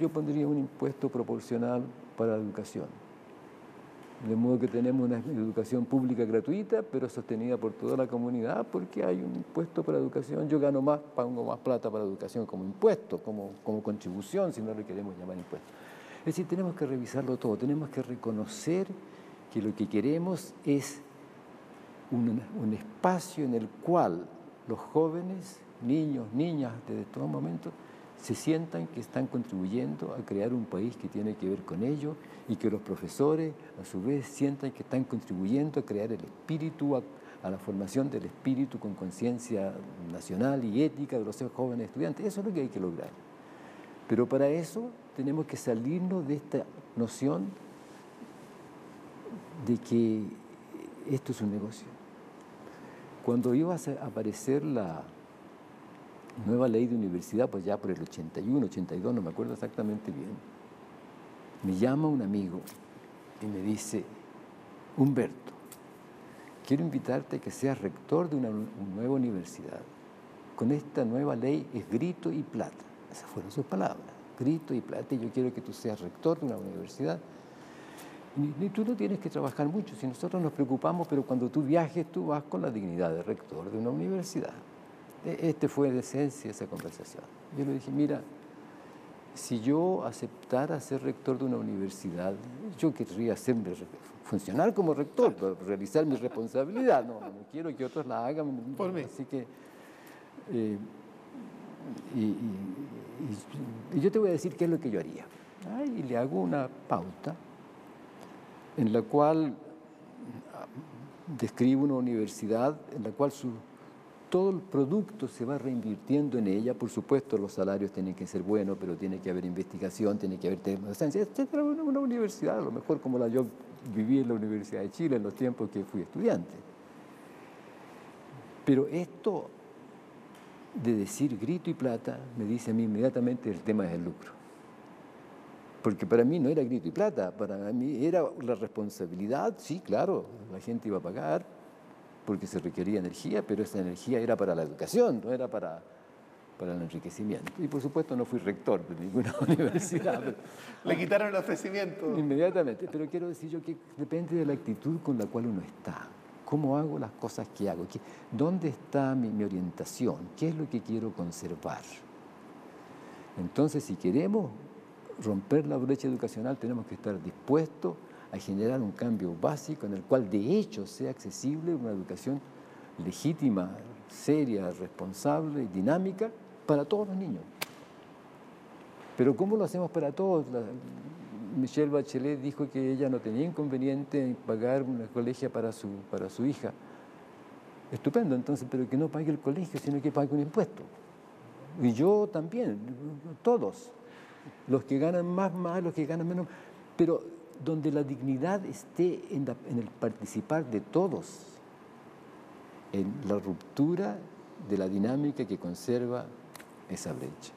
yo pondría un impuesto proporcional para la educación. De modo que tenemos una educación pública gratuita, pero sostenida por toda la comunidad, porque hay un impuesto para educación. Yo gano más, pongo más plata para educación como impuesto, como contribución, si no lo queremos llamar impuesto. Es decir, tenemos que revisarlo todo, tenemos que reconocer que lo que queremos es un espacio en el cual los jóvenes, niños, niñas, desde todo momento, se sientan que están contribuyendo a crear un país que tiene que ver con ello y que los profesores, a su vez, sientan que están contribuyendo a crear el espíritu, a la formación del espíritu con conciencia nacional y ética de los jóvenes estudiantes. Eso es lo que hay que lograr. Pero para eso tenemos que salirnos de esta noción de que esto es un negocio. Cuando iba a aparecer la nueva ley de universidad, pues ya por el 81, 82, no me acuerdo exactamente bien, me llama un amigo y me dice: Humberto, quiero invitarte a que seas rector de una nueva universidad. Con esta nueva ley es grito y plata. Esas fueron sus palabras, grito y plata, y yo quiero que tú seas rector de una universidad. Y tú no tienes que trabajar mucho, si nosotros nos preocupamos, pero cuando tú viajes, tú vas con la dignidad de rector de una universidad. Este fue en esencia esa conversación. Yo le dije: mira, si yo aceptara ser rector de una universidad, yo querría funcionar como rector, para realizar mi responsabilidad. No quiero que otros la hagan por mí. Así que, y yo te voy a decir qué es lo que yo haría. Y le hago una pauta en la cual describo una universidad en la cual todo el producto se va reinvirtiendo en ella. Por supuesto, los salarios tienen que ser buenos, pero tiene que haber investigación, tiene que haber tecnología, etcétera. Una universidad, a lo mejor como la yo viví en la Universidad de Chile en los tiempos que fui estudiante. Pero esto de decir grito y plata, me dice a mí inmediatamente el tema del lucro. Porque para mí no era grito y plata, para mí era la responsabilidad. Sí, claro, la gente iba a pagar porque se requería energía, pero esa energía era para la educación, no era para el enriquecimiento. Y por supuesto no fui rector de ninguna universidad. Pero, le quitaron el ofrecimiento. Inmediatamente, pero quiero decir yo que depende de la actitud con la cual uno está. ¿Cómo hago las cosas que hago? ¿Dónde está mi orientación? ¿Qué es lo que quiero conservar? Entonces, si queremos romper la brecha educacional tenemos que estar dispuestos a generar un cambio básico en el cual de hecho sea accesible una educación legítima, seria, responsable y dinámica para todos los niños. Pero ¿cómo lo hacemos para todos? Michelle Bachelet dijo que ella no tenía inconveniente en pagar una colegia para su hija. Estupendo, entonces, pero que no pague el colegio, sino que pague un impuesto. Y yo también, todos. Los que ganan más, los que ganan menos. Pero donde la dignidad esté en el participar de todos, en la ruptura de la dinámica que conserva esa brecha.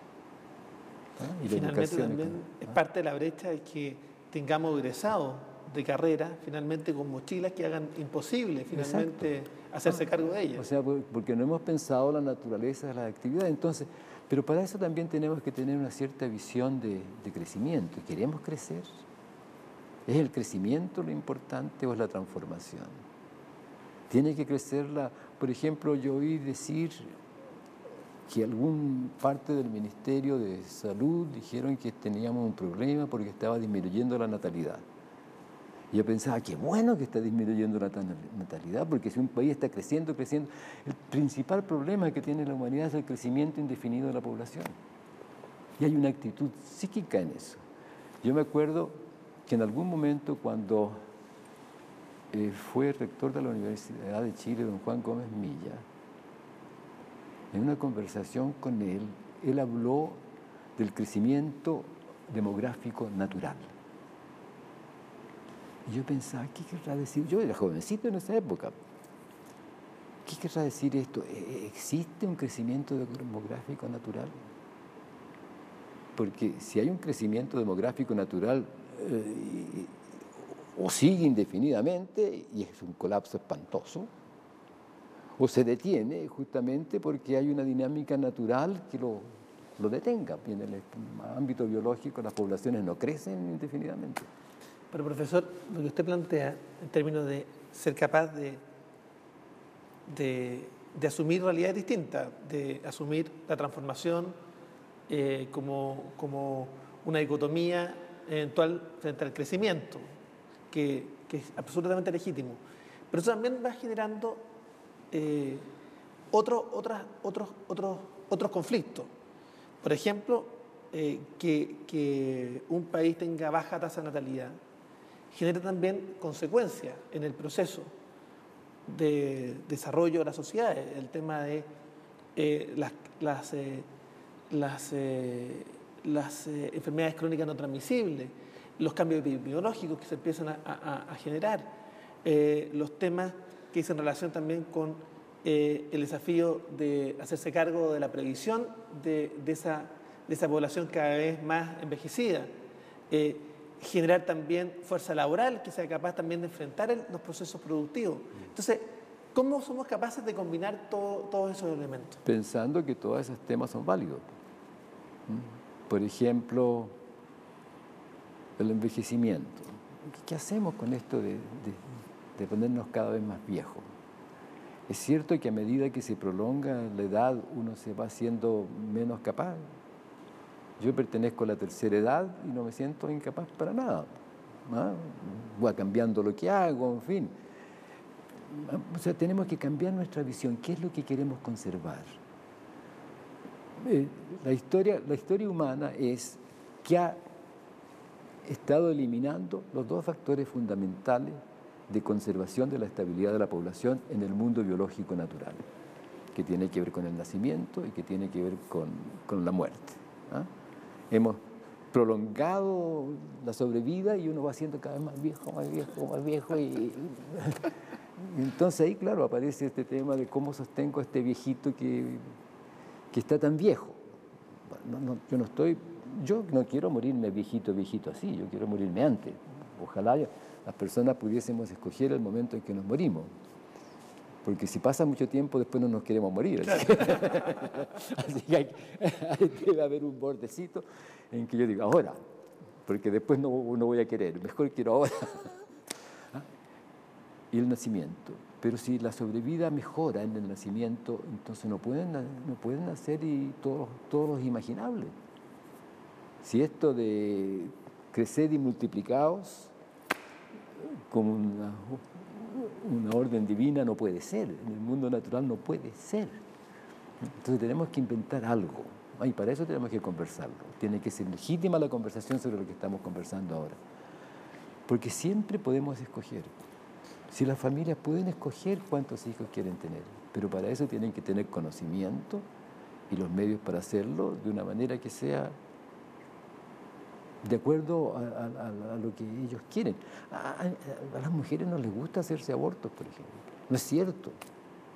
Y finalmente también es parte de la brecha es que tengamos egresados de carrera, finalmente con mochilas que hagan imposible finalmente hacerse cargo de ellas. O sea, porque no hemos pensado la naturaleza de las actividades. Entonces, pero para eso también tenemos que tener una cierta visión de crecimiento. ¿Queremos crecer? ¿Es el crecimiento lo importante o es la transformación? Tiene que crecer por ejemplo, yo oí decir que algún parte del Ministerio de Salud dijeron que teníamos un problema porque estaba disminuyendo la natalidad. Y yo pensaba, qué bueno que está disminuyendo la natalidad, porque si un país está creciendo, el principal problema que tiene la humanidad es el crecimiento indefinido de la población. Y hay una actitud psíquica en eso. Yo me acuerdo que en algún momento cuando fue rector de la Universidad de Chile, don Juan Gómez Milla, en una conversación con él habló del crecimiento demográfico natural. Y yo pensaba, ¿qué querrá decir? Yo era jovencito en esa época. ¿Qué querrá decir esto? ¿Existe un crecimiento demográfico natural? Porque si hay un crecimiento demográfico natural, o sigue indefinidamente y es un colapso espantoso, o se detiene justamente porque hay una dinámica natural que lo detenga. Y en el ámbito biológico las poblaciones no crecen indefinidamente. Pero profesor, lo que usted plantea en términos de ser capaz de asumir realidades distintas, de asumir la transformación como una dicotomía eventual frente al crecimiento, que es absolutamente legítimo. Pero eso también va generando otros conflictos. Por ejemplo, que un país tenga baja tasa de natalidad genera también consecuencias en el proceso de desarrollo de la sociedad. El tema de las enfermedades crónicas no transmisibles, los cambios epidemiológicos que se empiezan a generar, los temas que dicen relación también con el desafío de hacerse cargo de la previsión de esa población cada vez más envejecida, generar también fuerza laboral que sea capaz también de enfrentar los procesos productivos. Entonces, ¿cómo somos capaces de combinar todos esos elementos? Pensando que todos esos temas son válidos. Por ejemplo, el envejecimiento. ¿Qué hacemos con esto de ponernos cada vez más viejos? Es cierto que a medida que se prolonga la edad uno se va haciendo menos capaz. Yo pertenezco a la tercera edad y no me siento incapaz para nada. Voy cambiando lo que hago, en fin. O sea, tenemos que cambiar nuestra visión. ¿Qué es lo que queremos conservar? La historia humana es que ha estado eliminando los dos factores fundamentales de conservación de la estabilidad de la población en el mundo biológico natural, que tiene que ver con el nacimiento y que tiene que ver con la muerte. Hemos prolongado la sobrevida y uno va siendo cada vez más viejo y entonces ahí, claro, aparece este tema de cómo sostengo a este viejito que está tan viejo. Yo no quiero morirme viejito así, yo quiero morirme antes. Ojalá las personas pudiésemos escoger el momento en que nos morimos. Porque si pasa mucho tiempo, después no nos queremos morir. Así que debe haber un bordecito en que yo diga, ahora, porque después no voy a querer, mejor quiero ahora. Y el nacimiento. Pero si la sobrevida mejora en el nacimiento, entonces no pueden nacer y todos los imaginables. Si esto de crecer y multiplicaos como una orden divina no puede ser, en el mundo natural no puede ser. Entonces tenemos que inventar algo, y para eso tenemos que conversarlo. Tiene que ser legítima la conversación sobre lo que estamos conversando ahora. Porque siempre podemos escoger. Si las familias pueden escoger cuántos hijos quieren tener, pero para eso tienen que tener conocimiento y los medios para hacerlo de una manera que sea de acuerdo a lo que ellos quieren. A las mujeres no les gusta hacerse abortos, por ejemplo. No es cierto.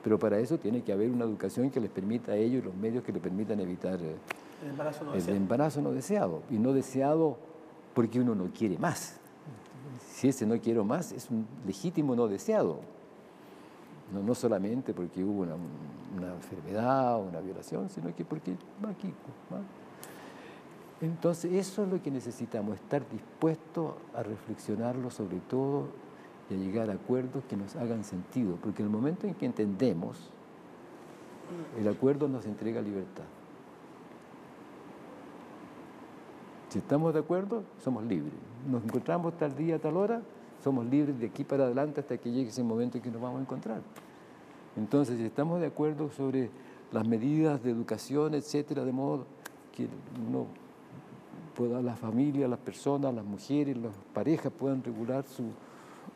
Pero para eso tiene que haber una educación que les permita a ellos los medios que les permitan evitar el embarazo no deseado. Y no deseado porque uno no quiere más. Si ese no quiero más es un legítimo no deseado. No solamente porque hubo una enfermedad o una violación, sino que porque va aquí. ¿Va? Entonces eso es lo que necesitamos, estar dispuestos a reflexionarlo sobre todo y a llegar a acuerdos que nos hagan sentido, porque en el momento en que entendemos, el acuerdo nos entrega libertad. Si estamos de acuerdo, somos libres. Nos encontramos tal día, tal hora, somos libres de aquí para adelante hasta que llegue ese momento en que nos vamos a encontrar. Entonces, si estamos de acuerdo sobre las medidas de educación, etcétera, de modo que las familias, las personas, las mujeres, las parejas puedan regular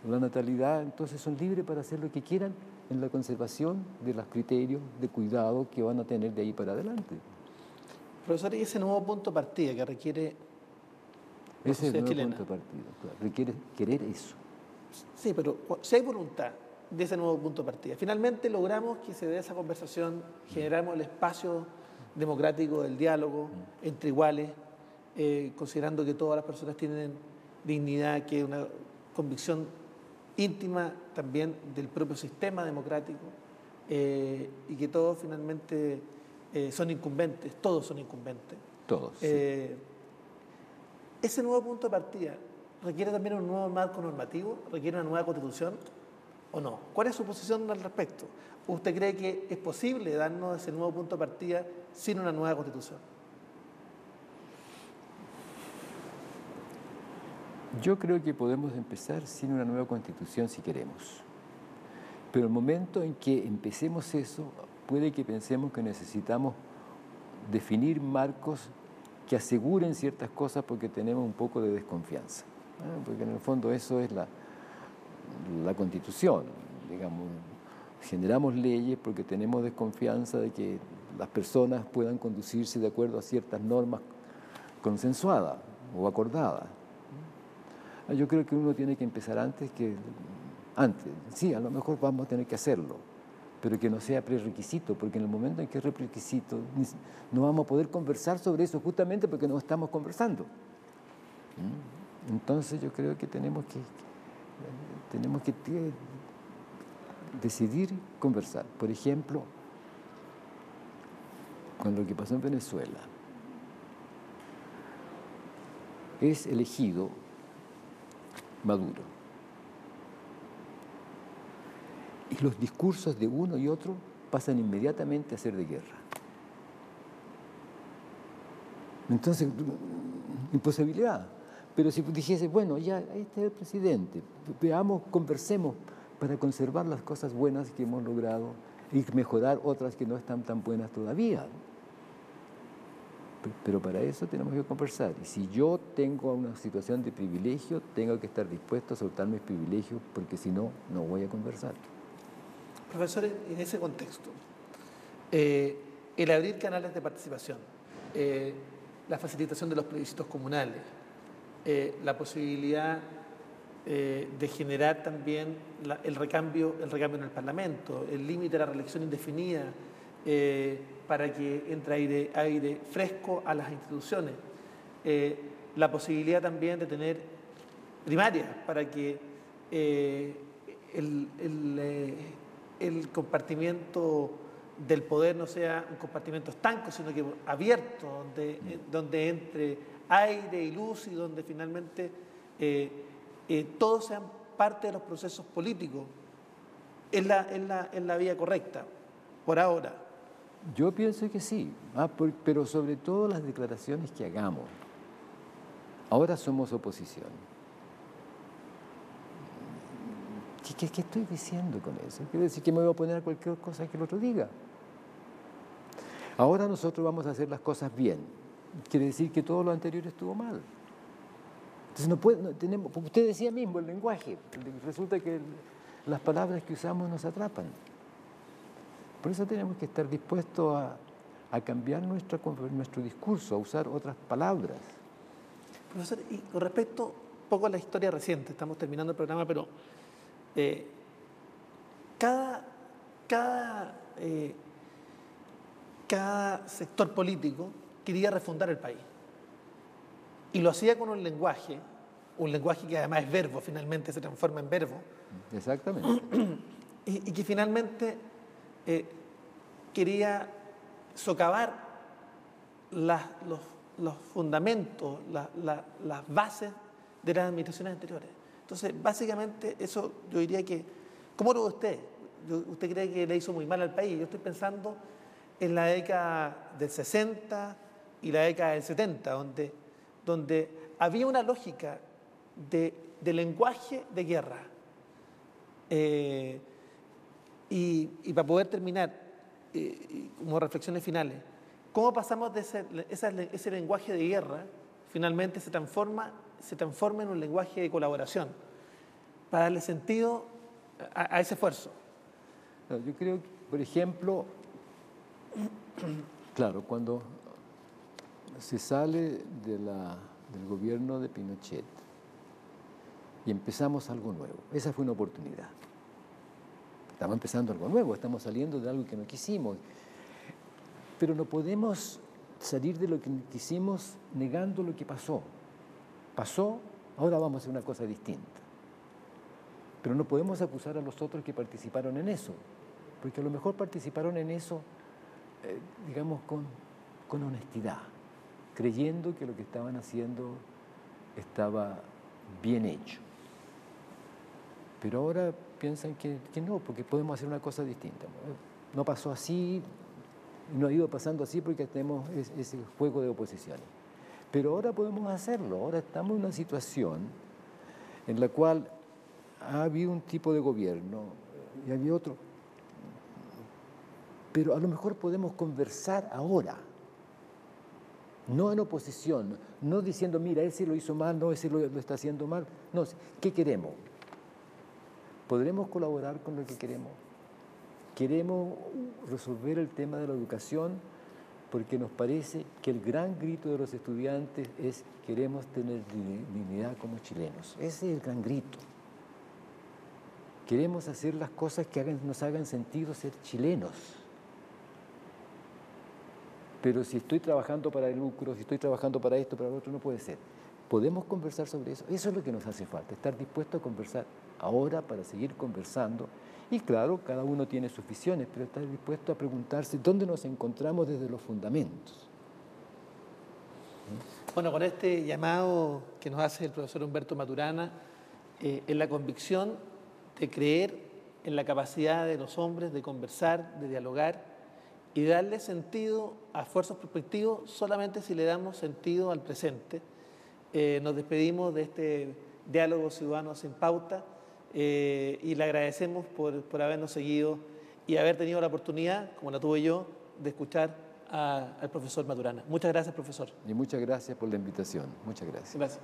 la natalidad, entonces son libres para hacer lo que quieran en la conservación de los criterios de cuidado que van a tener de ahí para adelante. Profesor, y ese nuevo punto de partida que requiere la sociedad chilena. Punto de partida, claro, requiere querer eso. Sí, pero si hay voluntad de ese nuevo punto de partida, finalmente logramos que se dé esa conversación, generamos el espacio democrático del diálogo entre iguales, considerando que todas las personas tienen dignidad, que es una convicción íntima también del propio sistema democrático, y que todos finalmente son incumbentes, todos son incumbentes. Todos. Sí. Ese nuevo punto de partida requiere también un nuevo marco normativo, requiere una nueva constitución o no. ¿Cuál es su posición al respecto? ¿Usted cree que es posible darnos ese nuevo punto de partida sin una nueva constitución? Yo creo que podemos empezar sin una nueva constitución si queremos. Pero el momento en que empecemos eso, puede que pensemos que necesitamos definir marcos que aseguren ciertas cosas porque tenemos un poco de desconfianza. Porque en el fondo eso es la Constitución. Digamos, generamos leyes porque tenemos desconfianza de que las personas puedan conducirse de acuerdo a ciertas normas consensuadas o acordadas. Yo creo que uno tiene que empezar antes. Sí, a lo mejor vamos a tener que hacerlo, pero que no sea prerequisito, porque en el momento en que es prerequisito no vamos a poder conversar sobre eso justamente porque no estamos conversando. Entonces yo creo que tenemos que decidir conversar. Por ejemplo, con lo que pasó en Venezuela, es elegido Maduro. Y los discursos de uno y otro pasan inmediatamente a ser de guerra. Entonces, imposibilidad. Pero si dijese, bueno, ya este es el presidente, veamos, conversemos para conservar las cosas buenas que hemos logrado y mejorar otras que no están tan buenas todavía. Pero para eso tenemos que conversar. Y si yo tengo una situación de privilegio, tengo que estar dispuesto a soltar mis privilegios, porque si no, no voy a conversar. Profesor, en ese contexto, el abrir canales de participación, la facilitación de los plebiscitos comunales, la posibilidad de generar también el recambio en el Parlamento, el límite de la reelección indefinida, para que entre aire fresco a las instituciones, la posibilidad también de tener primarias para que el compartimiento del poder no sea un compartimento estanco, sino que abierto, donde entre aire y luz y donde finalmente todos sean parte de los procesos políticos. Es la vía correcta, por ahora. Yo pienso que sí, pero sobre todo las declaraciones que hagamos. Ahora somos oposición. ¿Qué estoy diciendo con eso? Quiere decir que me voy a oponer a cualquier cosa que el otro diga. Ahora nosotros vamos a hacer las cosas bien. Quiere decir que todo lo anterior estuvo mal. Entonces tenemos, porque usted decía mismo, el lenguaje. Resulta que las palabras que usamos nos atrapan. Por eso tenemos que estar dispuestos a cambiar nuestro discurso, a usar otras palabras. Profesor, y con respecto un poco a la historia reciente, estamos terminando el programa, pero cada sector político quería refundar el país. Y lo hacía con un lenguaje que además es verbo, finalmente se transforma en verbo. Exactamente. Y que finalmente quería socavar los fundamentos, las bases de las administraciones anteriores. Entonces, básicamente, eso yo diría que, ¿cómo lo ve usted? ¿Usted cree que le hizo muy mal al país? Yo estoy pensando en la década del 60 y la década del 70, donde había una lógica de lenguaje de guerra. Y para poder terminar, como reflexiones finales, ¿cómo pasamos de ese lenguaje de guerra, finalmente se transforma en un lenguaje de colaboración, para darle sentido a ese esfuerzo? Yo creo que, por ejemplo, claro, cuando se sale del gobierno de Pinochet y empezamos algo nuevo, esa fue una oportunidad. Estamos empezando algo nuevo, estamos saliendo de algo que no quisimos, pero no podemos salir de lo que quisimos negando lo que pasó. Pasó, ahora vamos a hacer una cosa distinta. Pero no podemos acusar a los otros que participaron en eso, porque a lo mejor participaron en eso, digamos, con honestidad, creyendo que lo que estaban haciendo estaba bien hecho. Pero ahora piensan que no, porque podemos hacer una cosa distinta. No pasó así, no ha ido pasando así porque tenemos ese juego de oposiciones. Pero ahora podemos hacerlo, ahora estamos en una situación en la cual ha habido un tipo de gobierno y había otro. Pero a lo mejor podemos conversar ahora, no en oposición, no diciendo, mira, ese lo hizo mal, no, ese lo está haciendo mal. No, ¿qué queremos? ¿Podremos colaborar con lo que queremos? Queremos resolver el tema de la educación porque nos parece que el gran grito de los estudiantes es queremos tener dignidad como chilenos. Ese es el gran grito. Queremos hacer las cosas que nos hagan sentido ser chilenos. Pero si estoy trabajando para el lucro, si estoy trabajando para esto, para lo otro, no puede ser. ¿Podemos conversar sobre eso? Eso es lo que nos hace falta, estar dispuesto a conversar ahora para seguir conversando. Y claro, cada uno tiene sus visiones, pero estar dispuesto a preguntarse dónde nos encontramos desde los fundamentos. Bueno, con este llamado que nos hace el profesor Humberto Maturana, en la convicción de creer en la capacidad de los hombres de conversar, de dialogar y darle sentido a esfuerzos prospectivos solamente si le damos sentido al presente. Nos despedimos de este diálogo ciudadano sin pauta y le agradecemos por habernos seguido y haber tenido la oportunidad, como la tuve yo, de escuchar al profesor Maturana. Muchas gracias, profesor. Y muchas gracias por la invitación. Muchas gracias. Gracias.